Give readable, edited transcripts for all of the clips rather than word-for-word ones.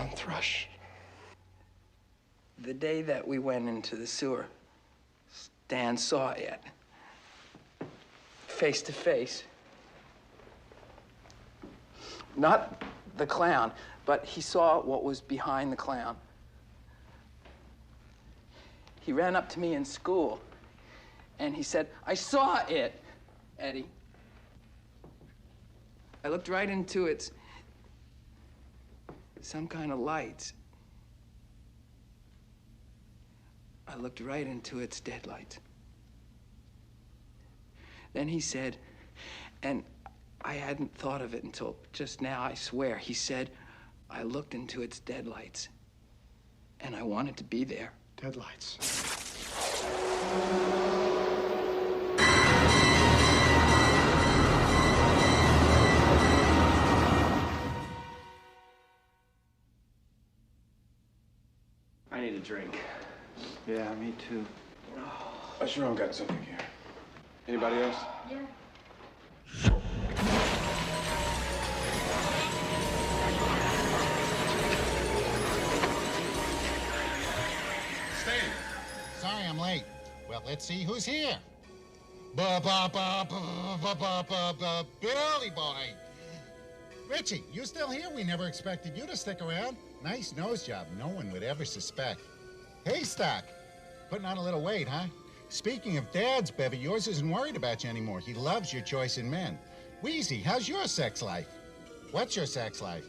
clown thrush. The day that we went into the sewer, Stan saw it. Face to face. Not the clown, but he saw what was behind the clown. He ran up to me in school, and he said, "I saw it, Eddie." I looked right into its some kind of lights. I looked right into its deadlights. Then he said, and I hadn't thought of it until just now, I swear, he said, "I looked into its deadlights, and I wanted to be there." Deadlights. I need a drink. Yeah, me too. Sharon got something here. Anybody else? Yeah. Steve. Sorry I'm late. Well, let's see who's here. Billy boy. Richie, you still here? We never expected you to stick around. Nice nose job. No one would ever suspect. Haystack. Putting on a little weight, huh? Speaking of dads, Bevy, yours isn't worried about you anymore. He loves your choice in men. Wheezy, how's your sex life? What's your sex life?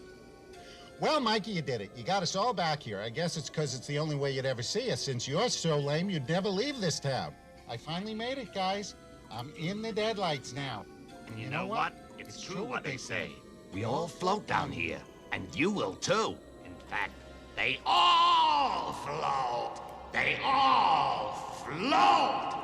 Well, Mikey, you did it. You got us all back here. I guess it's because it's the only way you'd ever see us. Since you're so lame, you'd never leave this town. I finally made it, guys. I'm in the deadlights now. And you know what? It's true what they say. We all float down here, and you will too. In fact, they all float. They all float.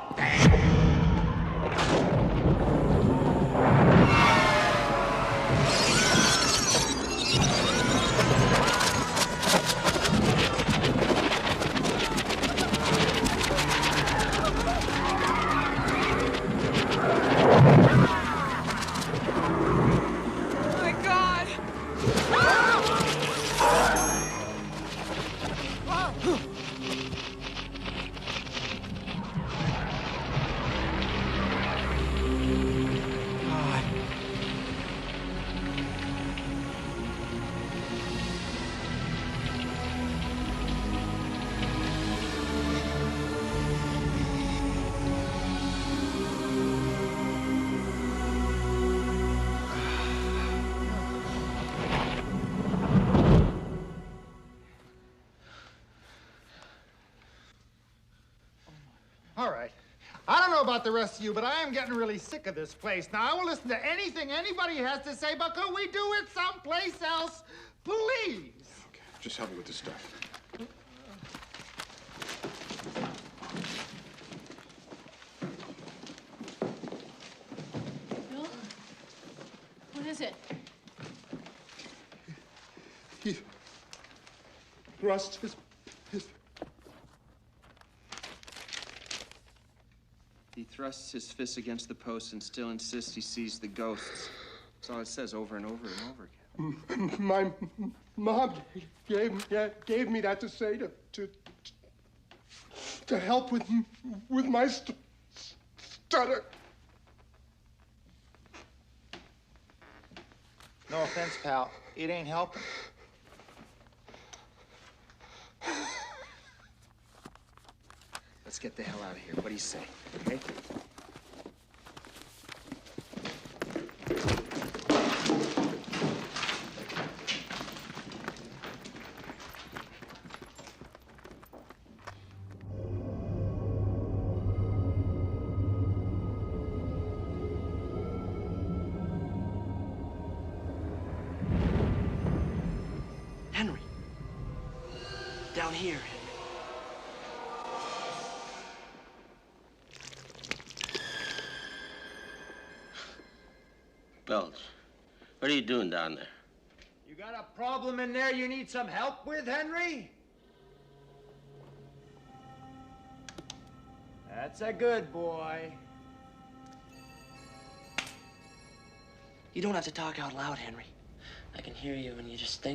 All right. I don't know about the rest of you, but I am getting really sick of this place. Now, I will listen to anything anybody has to say, but could we do it someplace else, please? Okay, just help me with this stuff. Bill? What is it? He thrust his He thrusts his fist against the post and still insists he sees the ghosts. That's all it says over and over and over again. My mom gave me that to say to help with my stutter. No offense, pal. It ain't helping. Let's get the hell out of here. What do you say? Okay? Henry. Down here, Henry. Belch, what are you doing down there? You got a problem in there you need some help with, Henry? That's a good boy. You don't have to talk out loud, Henry. I can hear you and you just think.